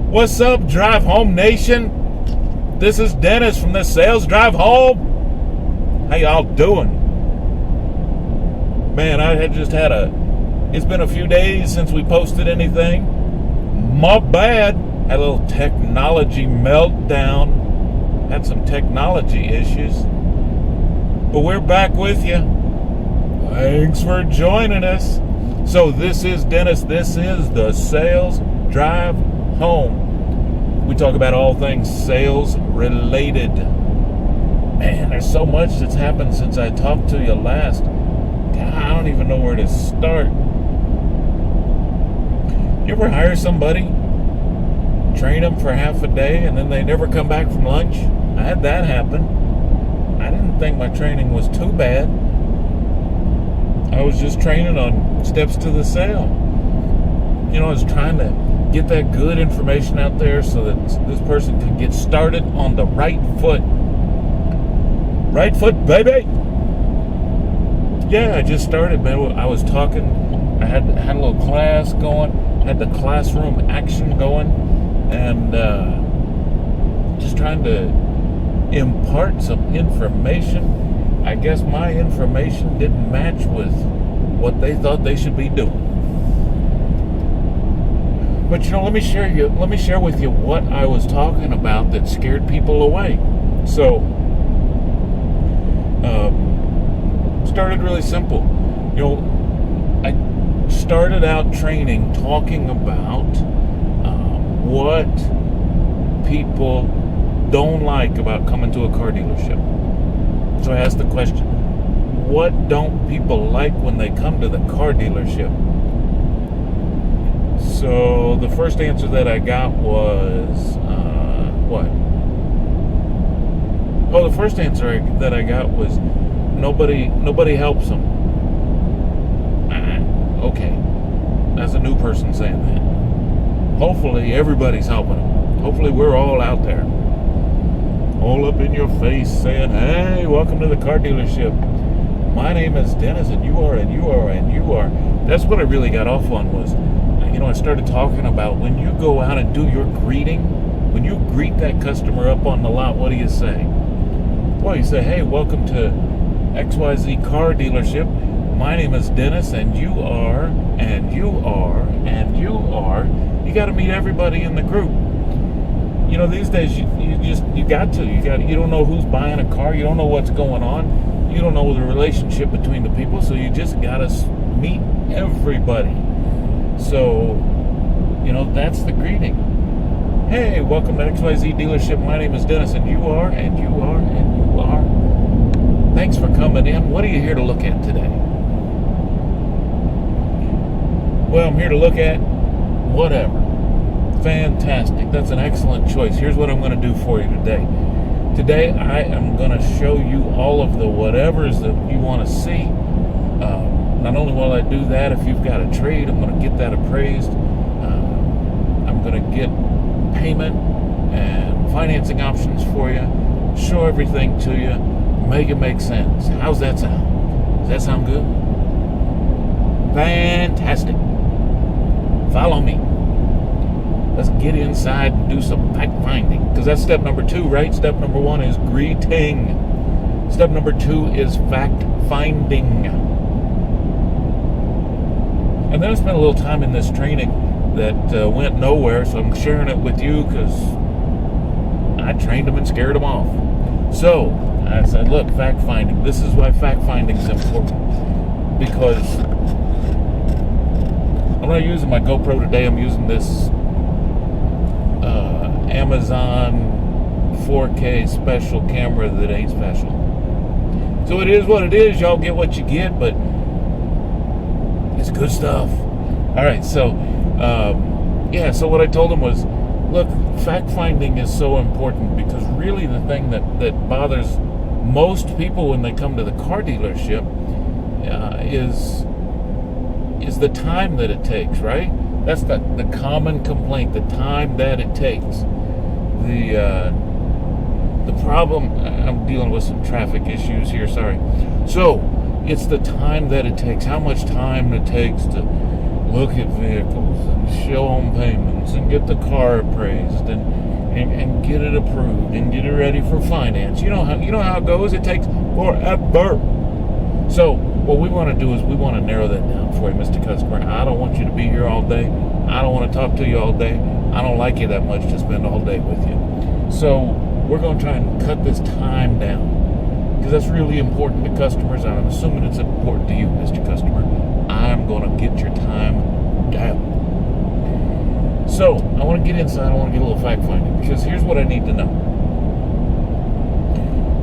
What's up, Drive Home Nation? This is Dennis from the Sales Drive Home. How y'all doing? Man, it's been a few days since we posted anything. My bad. Had a little technology meltdown. Had some technology issues. But we're back with you. Thanks for joining us. So this is Dennis. This is the Sales Drive Home. We talk about all things sales related. Man, there's so much that's happened since I talked to you last. God, I don't even know where to start. You ever hire somebody, train them for half a day, and then they never come back from lunch? I had that happen. I didn't think my training was too bad. I was just training on steps to the sale. You know, I was trying to get that good information out there so that this person could get started on the right foot. Right foot, baby! Yeah, I just started, man. I was talking. I had a little class going. Had the classroom action going. And just trying to impart some information. I guess my information didn't match with what they thought they should be doing. But you know, let me share with you what I was talking about that scared people away. So, started really simple. You know, I started out training talking about what people don't like about coming to a car dealership. So I asked the question, what don't people like when they come to the car dealership? So the first answer that I got was, what? Oh, the first answer that I got was, nobody helps them. Okay, that's a new person saying that. Hopefully everybody's helping them. Hopefully we're all out there, all up in your face saying, hey, welcome to the car dealership. My name is Dennis, and you are, and you are, and you are. That's what I really got off on was, you know, I started talking about when you go out and do your greeting, when you greet that customer up on the lot, what do you say? Well, you say, hey, welcome to XYZ car dealership. My name is Dennis, and you are, and you are, and you are. You got to meet everybody in the group. You know, these days you don't know who's buying a car. You don't know what's going on. You don't know the relationship between the people. So you just got to meet everybody. So, you know, that's the greeting. Hey, welcome to XYZ dealership. My name is Dennis, and you are, and you are, and you are. Thanks for coming in. What are you here to look at today? Well, I'm here to look at whatever. Fantastic. That's an excellent choice. Here's what I'm going to do for you today. Today, I am going to show you all of the whatevers that you want to see. Not only will I do that, if you've got a trade, I'm going to get that appraised. I'm going to get payment and financing options for you. Show everything to you. Make it make sense. How's that sound? Does that sound good? Fantastic. Follow me. Let's get inside and do some fact finding. Because that's step number 2, right? Step number 1 is greeting. Step number 2 is fact finding. And then I spent a little time in this training that went nowhere, so I'm sharing it with you because I trained them and scared them off. So I said, look, fact finding. This is why fact finding is important. Because I'm not using my GoPro today. I'm using this Amazon 4K special camera that ain't special. So it is what it is. Y'all get what you get, but it's good stuff. All right, so so what I told him was, look, fact finding is so important because really the thing that bothers most people when they come to the car dealership is the time that it takes, right? That's the common complaint, the time that it takes. The problem, I'm dealing with some traffic issues here, sorry. So, it's the time that it takes, how much time it takes to look at vehicles and show them payments and get the car appraised and get it approved and get it ready for finance. You know how it goes. It takes forever. So what we want to do is we want to narrow that down for you, Mr. Customer. I don't want you to be here all day. I don't want to talk to you all day. I don't like you that much to spend all day with you. So we're going to try and cut this time down, because that's really important to customers. I'm assuming it's important to you, Mr. Customer. I'm going to get your time down. So I want to get inside. I want to get a little fact finding, because here's what I need to know.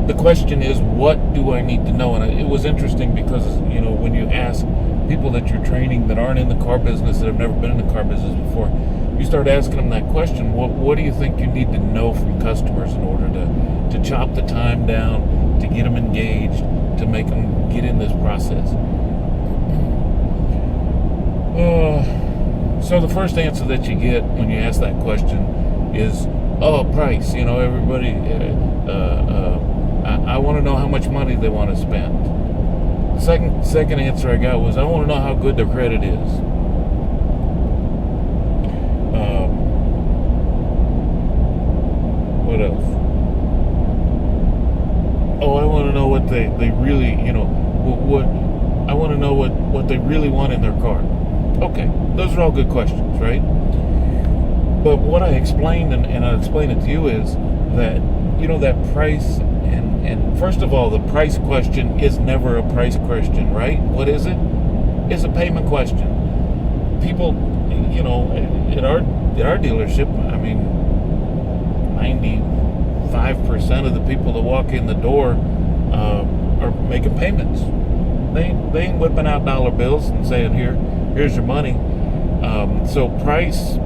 The question is, what do I need to know? And it was interesting because, when you ask people that you're training that aren't in the car business, that have never been in the car business before, you start asking them that question. What do you think you need to know from customers in order to chop the time down, to get them engaged, to make them get in this process? So the first answer that you get when you ask that question is, price. Everybody, I want to know how much money they want to spend. The second answer I got was, I want to know how good their credit is. What else? I want to know what they really, I want to know what they really want in their car. Okay, those are all good questions, right? But what I explained, and I'll explain it to you, is that, that price, and first of all, the price question is never a price question, right? What is it? It's a payment question. People, at our dealership, 95% of the people that walk in the door are making payments. They ain't whipping out dollar bills and saying, here's your money. So price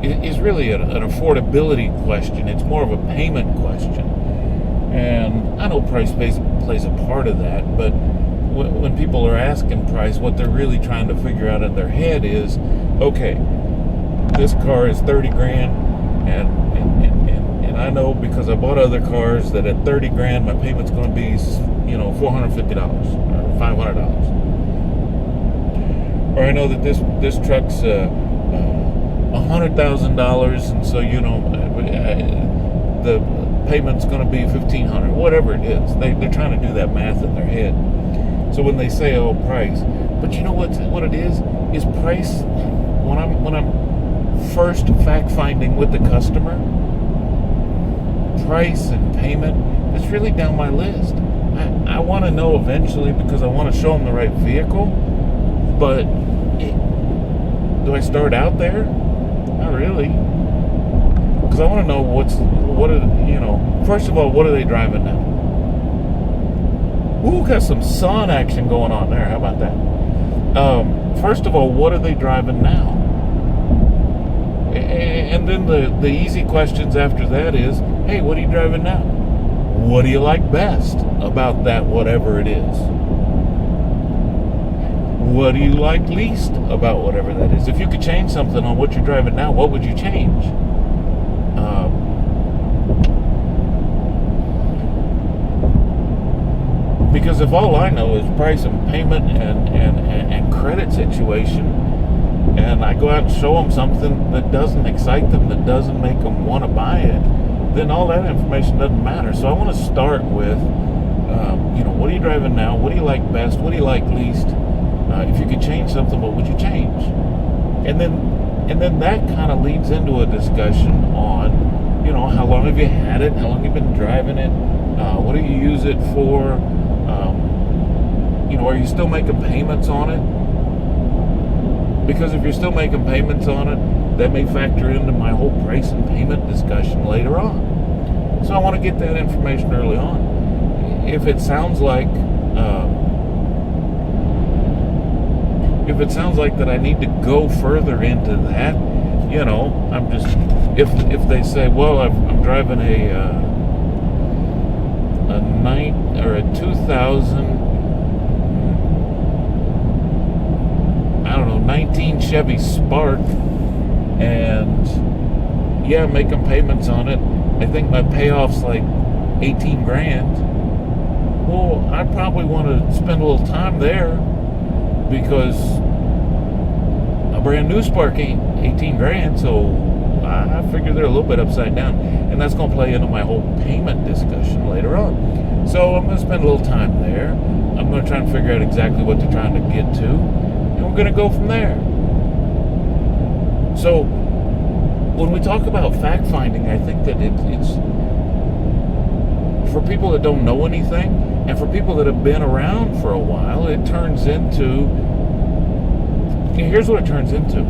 is really an affordability question. It's more of a payment question. And I know price plays a part of that, but when people are asking price, what they're really trying to figure out in their head is, okay, this car is 30 grand, and I know because I bought other cars that at 30 grand my payment's going to be, $450 or $500. Or I know that this truck's $100,000, and so the payment's going to be $1,500, whatever it is. They're trying to do that math in their head. So when they say, price, but you know what it is price. When I'm first fact finding with the customer, price and payment, it's really down my list. I want to know eventually, because I want to show them the right vehicle. But do I start out there? Not really. Because I want to know first of all, what are they driving now? Ooh, got some sun action going on there. How about that? First of all, what are they driving now? And then the easy questions after that is, hey, what are you driving now? What do you like best about that, whatever it is? What do you like least about whatever that is? If you could change something on what you're driving now, what would you change? Because if all I know is price and payment and credit situation, and I go out and show them something that doesn't excite them, that doesn't make them want to buy it, then all that information doesn't matter. So I want to start with, what are you driving now? What do you like best? What do you like least? If you could change something, what would you change? And then that kind of leads into a discussion on, how long have you had it? How long have you been driving it? What do you use it for? Are you still making payments on it? Because if you're still making payments on it, that may factor into my whole price and payment discussion later on. So I want to get that information early on. If it sounds like that I need to go further into that, I'm just, if they say, well, I'm driving a 2000, 19 Chevy Spark, and I'm making payments on it. I think my payoff's like 18 grand. Well, I probably want to spend a little time there, because a brand new Spark ain't 18 grand, so I figure they're a little bit upside down. And that's going to play into my whole payment discussion later on. So I'm going to spend a little time there. I'm going to try and figure out exactly what they're trying to get to. And we're going to go from there. So when we talk about fact-finding, I think that it's for people that don't know anything, and for people that have been around for a while, it turns into, here's what it turns into.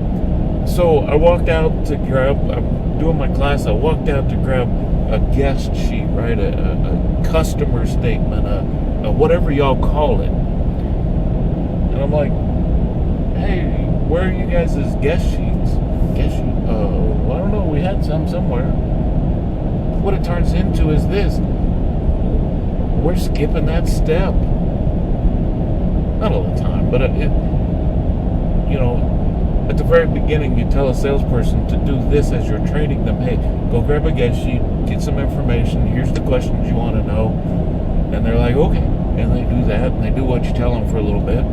So I walked out to grab, I'm doing my class, I walked out to grab a guest sheet, right, a customer statement, a whatever y'all call it. And I'm like, hey, where are you guys' guest sheets? Guest sheet? Well, I don't know, we had some somewhere. What it turns into is this. We're skipping that step. Not all the time, but at the very beginning, you tell a salesperson to do this as you're training them. Hey, go grab a guest sheet, get some information. Here's the questions you want to know. And they're like, okay. And they do that, and they do what you tell them for a little bit.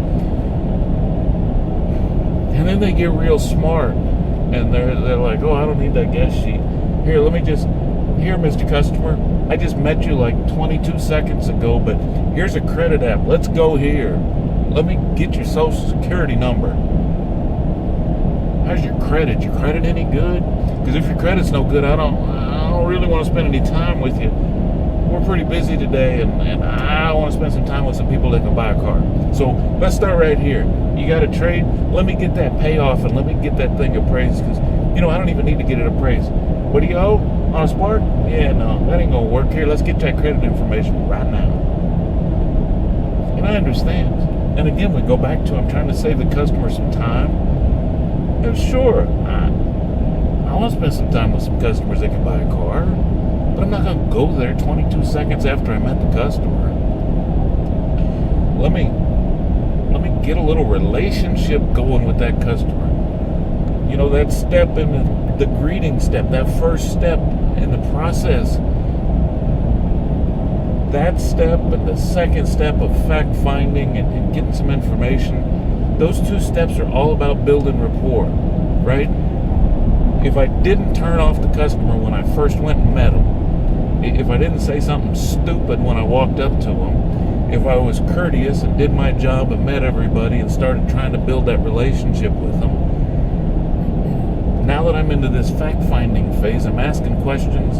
And then they get real smart. And they're like, oh, I don't need that guest sheet. Here, here, Mr. Customer, I just met you like 22 seconds ago, but here's a credit app. Let's go here. Let me get your social security number. How's your credit? Your credit any good? Because if your credit's no good, I don't really want to spend any time with you. We're pretty busy today, and I want to spend some time with some people that can buy a car. So let's start right here. You got a trade? Let me get that payoff, and let me get that thing appraised, because, I don't even need to get it appraised. What do you owe on a Spark? Yeah, no, that ain't going to work. Here, let's get that credit information right now. And I understand. And again, we go back to, I'm trying to save the customer some time. And sure, I want to spend some time with some customers that can buy a car, but I'm not going to go there 22 seconds after I met the customer. Let me get a little relationship going with that customer. That step in the greeting step, that first step in the process, that step and the second step of fact-finding and getting some information, those two steps are all about building rapport, right? If I didn't turn off the customer when I first went and met him, if I didn't say something stupid when I walked up to him, if I was courteous and did my job and met everybody and started trying to build that relationship with them, now that I'm into this fact-finding phase, I'm asking questions,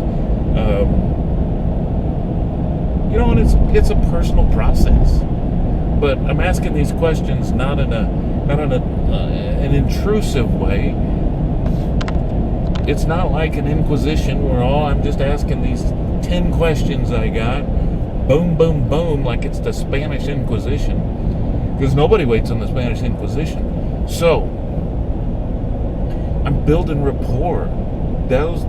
and it's a personal process. But I'm asking these questions not in an intrusive way. It's not like an inquisition where I'm just asking these 10 questions I got, boom, boom, boom, like it's the Spanish Inquisition, because nobody waits on the Spanish Inquisition. So I'm building rapport. That's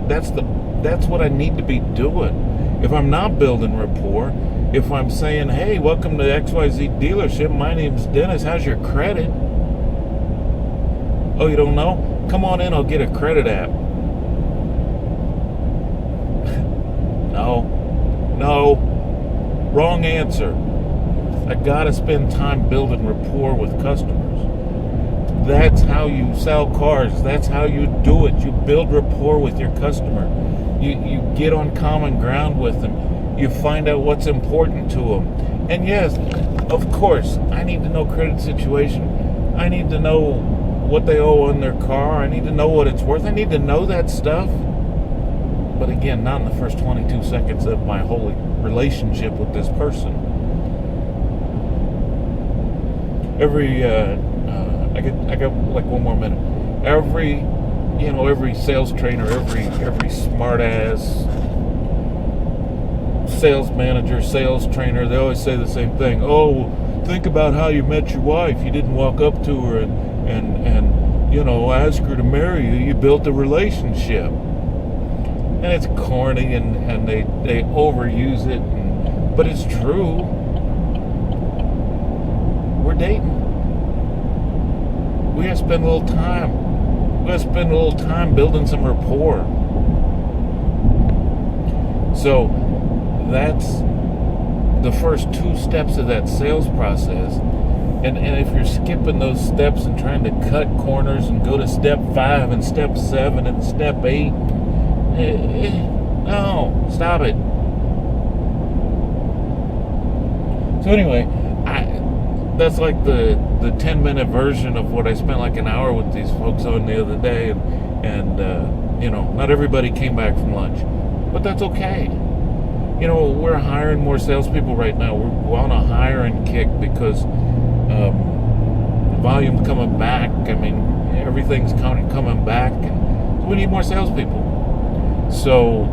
what I need to be doing. If I'm not building rapport, if I'm saying, hey, welcome to XYZ dealership, my name's Dennis, how's your credit? Oh, you don't know? Come on in, I'll get a credit app. No, wrong answer. I gotta spend time building rapport with customers. That's how you sell cars. That's how you do it. You build rapport with your customer. You get on common ground with them. You find out what's important to them. And yes, of course, I need to know credit situation. I need to know what they owe on their car. I need to know what it's worth. I need to know that stuff. But again, not in the first 22 seconds of my whole relationship with this person. I got like one more minute. Every sales trainer, every smart ass sales manager, sales trainer, they always say the same thing. Oh, think about how you met your wife. You didn't walk up to her and ask her to marry you. You built a relationship. And it's corny and they overuse it, but it's true. We're dating. We gotta spend a little time. We gotta spend a little time building some rapport. So that's the first two steps of that sales process. And if you're skipping those steps and trying to cut corners and go to step 5 and step 7 and step 8, no, stop it. So anyway, that's like the 10-minute version of what I spent like an hour with these folks on the other day, and not everybody came back from lunch, but that's okay. We're hiring more salespeople right now. We're on a hiring kick because volume's coming back. I mean, everything's coming back, and we need more salespeople. So,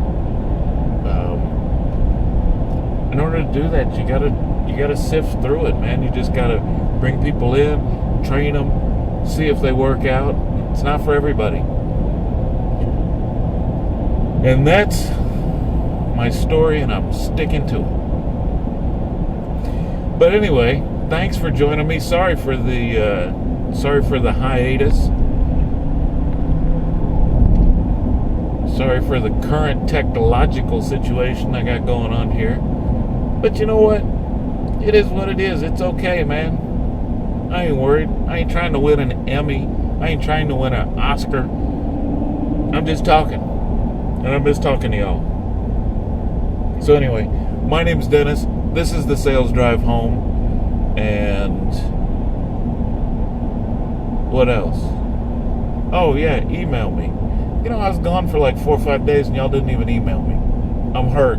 in order to do that, you gotta sift through it, man. You just gotta bring people in, train them, see if they work out. It's not for everybody, and that's my story, and I'm sticking to it. But anyway, thanks for joining me. Sorry for the hiatus. Sorry for the current technological situation I got going on here. But you know what? It is what it is. It's okay, man. I ain't worried. I ain't trying to win an Emmy. I ain't trying to win an Oscar. I'm just talking. And I'm just talking to y'all. So anyway, my name's Dennis. This is the Sales Drive Home. And what else? Oh yeah, email me. I was gone for like 4 or 5 days and y'all didn't even email me. I'm hurt.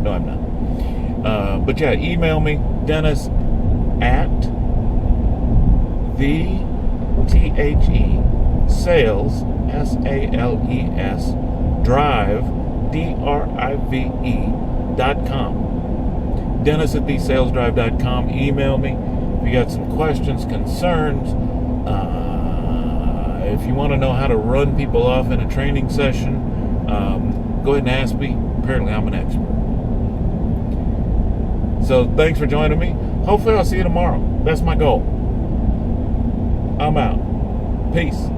No, I'm not. But yeah, email me, Dennis at the sales, SALES, drive, DRIVE.com. Dennis at thesalesdrive.com. Email me if you got some questions, concerns. If you want to know how to run people off in a training session, go ahead and ask me. Apparently I'm an expert. So thanks for joining me. Hopefully I'll see you tomorrow. That's my goal. I'm out. Peace.